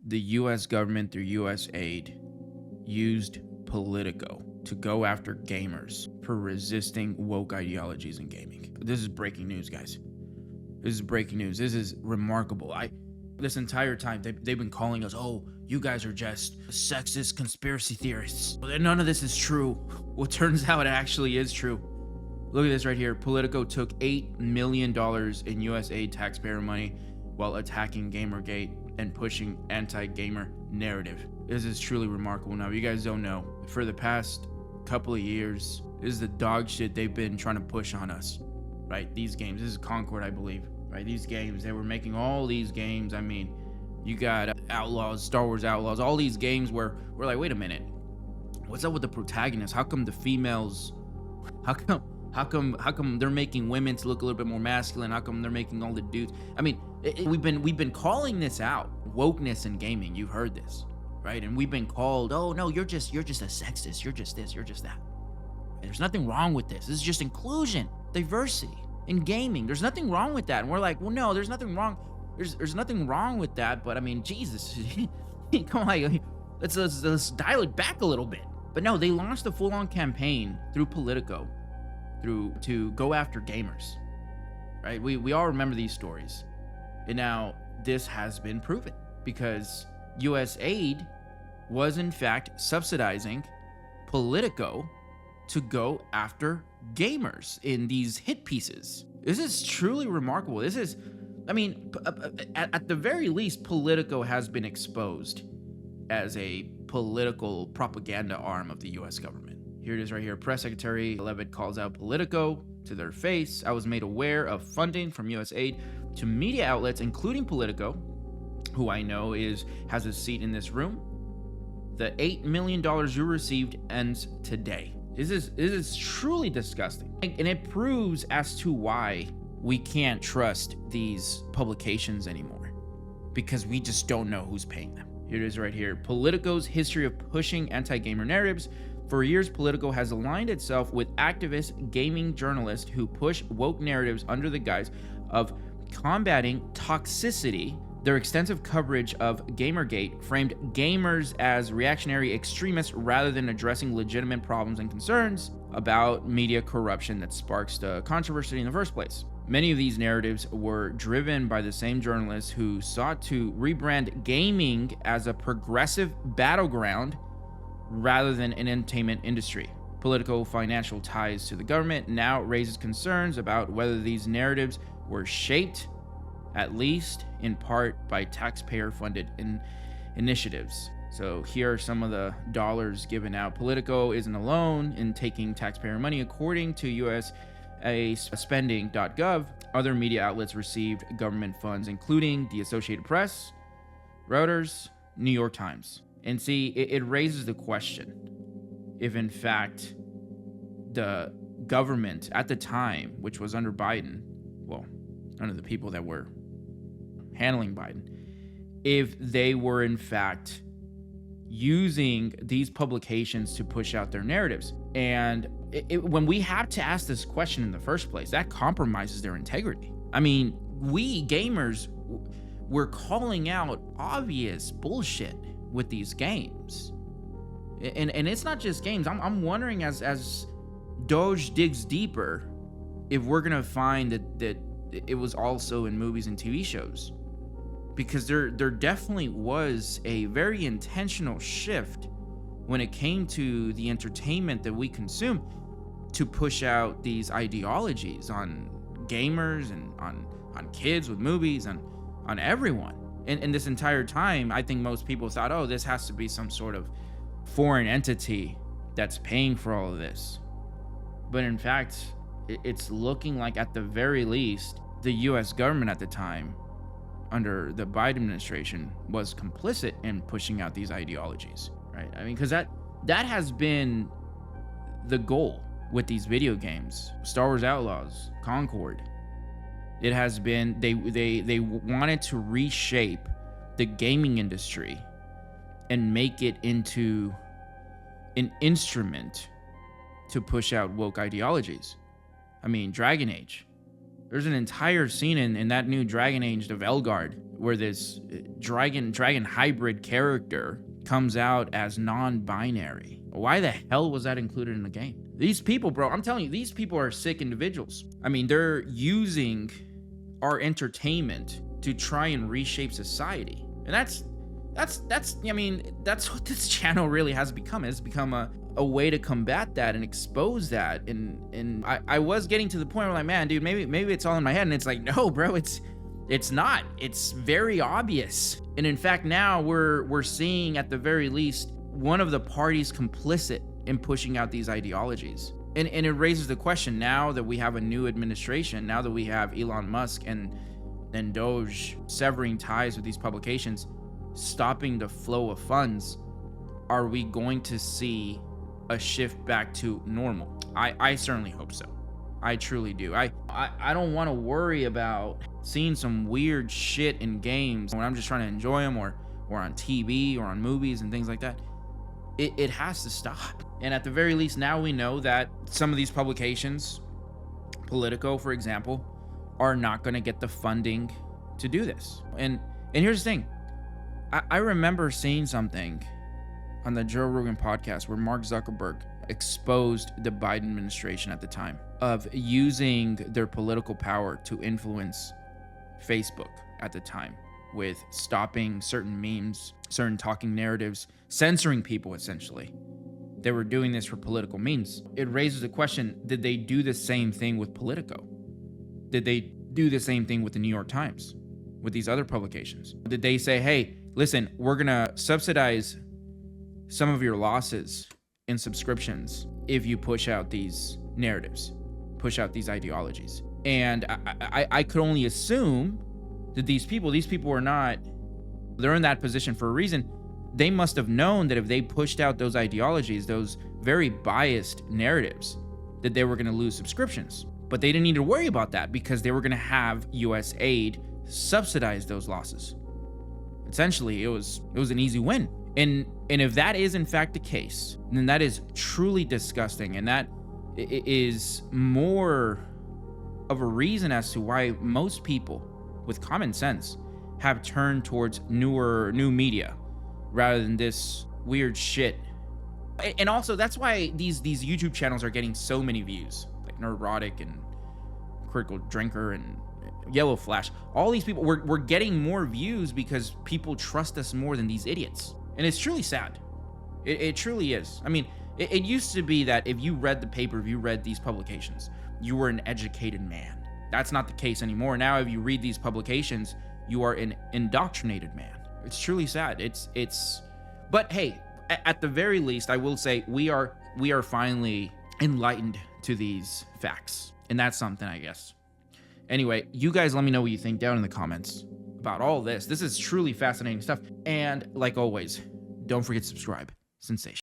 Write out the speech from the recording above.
the U.S. government through USAID used Politico to go after gamers for resisting woke ideologies in gaming. This is breaking news, guys. This is breaking news. This is remarkable. This entire time, they've been calling us, oh, you guys are just sexist conspiracy theorists. But none of this is true. Well, it turns out it actually is true. Look at this right here. Politico took $8 million in USAID taxpayer money while attacking Gamergate and pushing anti-gamer narrative. This is truly remarkable. Now, if you guys don't know, for the past couple of years, this is the dog shit they've been trying to push on us, right? These games. This is Concord, I believe, right? These games, they were making all these games. I mean, you got Outlaws, Star Wars Outlaws, all these games where we're like, wait a minute, what's up with the protagonists? How come the females, how come they're making women to look a little bit more masculine? How come they're making all the dudes? I mean, we've been calling this out, wokeness in gaming. You've heard this, right? And we've been called, oh no, you're just a sexist. You're just this, you're just that. And there's nothing wrong with this. This is just inclusion, diversity in gaming. There's nothing wrong with that. And we're like, well, no, there's nothing wrong. There's nothing wrong with that. But I mean, Jesus, come on, let's dial it back a little bit. But no, they launched a full-on campaign through Politico, to go after gamers, right? We all remember these stories. And now this has been proven because USAID was in fact subsidizing Politico to go after gamers in these hit pieces. This is truly remarkable. This is, I mean, at the very least, Politico has been exposed as a political propaganda arm of the US government. Here it is right here. Press Secretary Levitt calls out Politico to their face. I was made aware of funding from USAID to media outlets, including Politico, who I know has a seat in this room. The $8 million you received ends today. This is truly disgusting. And it proves as to why we can't trust these publications anymore, because we just don't know who's paying them. Here it is right here. Politico's history of pushing anti-gamer narratives. For years, Politico has aligned itself with activist gaming journalists who push woke narratives under the guise of combating toxicity. Their extensive coverage of Gamergate framed gamers as reactionary extremists rather than addressing legitimate problems and concerns about media corruption that sparks the controversy in the first place. Many of these narratives were driven by the same journalists who sought to rebrand gaming as a progressive battleground rather than an entertainment industry. Political financial ties to the government now raises concerns about whether these narratives were shaped, at least in part, by taxpayer-funded initiatives. So here are some of the dollars given out. Politico isn't alone in taking taxpayer money. According to USAspending.gov, other media outlets received government funds, including the Associated Press, Reuters, New York Times. And see, it raises the question if, in fact, the government at the time, which was under Biden, well, under the people that were handling Biden, if they were, in fact, using these publications to push out their narratives. And when we have to ask this question in the first place, that compromises their integrity. I mean, we gamers, we're calling out obvious bullshit with these games, and it's not just games. I'm wondering as Doge digs deeper if we're gonna find that it was also in movies and TV shows, because there definitely was a very intentional shift when it came to the entertainment that we consume to push out these ideologies on gamers and on kids with movies and on everyone. And this entire time, I think most people thought, oh, this has to be some sort of foreign entity that's paying for all of this. But in fact, it's looking like, at the very least, the US government at the time, under the Biden administration, was complicit in pushing out these ideologies, right? I mean, because that has been the goal with these video games. Star Wars Outlaws, Concord. It has been, they wanted to reshape the gaming industry and make it into an instrument to push out woke ideologies. I mean, Dragon Age. There's an entire scene in that new Dragon Age of Elgard where this dragon hybrid character comes out as non-binary. Why the hell was that included in the game? These people, bro, I'm telling you, these people are sick individuals. I mean, they're using our entertainment to try and reshape society. And that's I mean, that's what this channel really has become. It's become a way to combat that and expose that. And I was getting to the point where, like, man, dude, maybe it's all in my head. And it's like, no, bro, it's not. It's very obvious. And in fact, now we're seeing, at the very least, one of the parties complicit in pushing out these ideologies. And it raises the question, now that we have a new administration, now that we have Elon Musk and Doge severing ties with these publications, stopping the flow of funds, are we going to see a shift back to normal? I certainly hope so. I truly do. I don't want to worry about seeing some weird shit in games when I'm just trying to enjoy them, or on TV or on movies and things like that. It has to stop. And at the very least, now we know that some of these publications, Politico, for example, are not going to get the funding to do this. And here's the thing. I remember seeing something on the Joe Rogan podcast where Mark Zuckerberg exposed the Biden administration at the time of using their political power to influence Facebook at the time, with stopping certain memes, certain talking narratives, censoring people, essentially. They were doing this for political means. It raises the question, did they do the same thing with Politico? Did they do the same thing with the New York Times, with these other publications? Did they say, hey, listen, we're gonna subsidize some of your losses in subscriptions if you push out these narratives, push out these ideologies? And I could only assume that these people are not, they're in that position for a reason. They must have known that if they pushed out those ideologies, those very biased narratives, that they were going to lose subscriptions. But they didn't need to worry about that because they were going to have USAID subsidize those losses. Essentially, it was an easy win. And if that is in fact the case, then that is truly disgusting. And that is more of a reason as to why most people with common sense have turned towards new media rather than this weird shit. And also, that's why these YouTube channels are getting so many views, like Neurotic and Critical Drinker and Yellow Flash. All these people, we're getting more views because people trust us more than these idiots. And it's truly sad. It truly is. I mean, it used to be that if you read the paper, if you read these publications, you were an educated man. That's not the case anymore. Now, if you read these publications, you are an indoctrinated man. It's truly sad. But hey, at the very least, I will say we are finally enlightened to these facts. And that's something, I guess. Anyway, you guys let me know what you think down in the comments about all this. This is truly fascinating stuff. And like always, don't forget to subscribe. Sensation.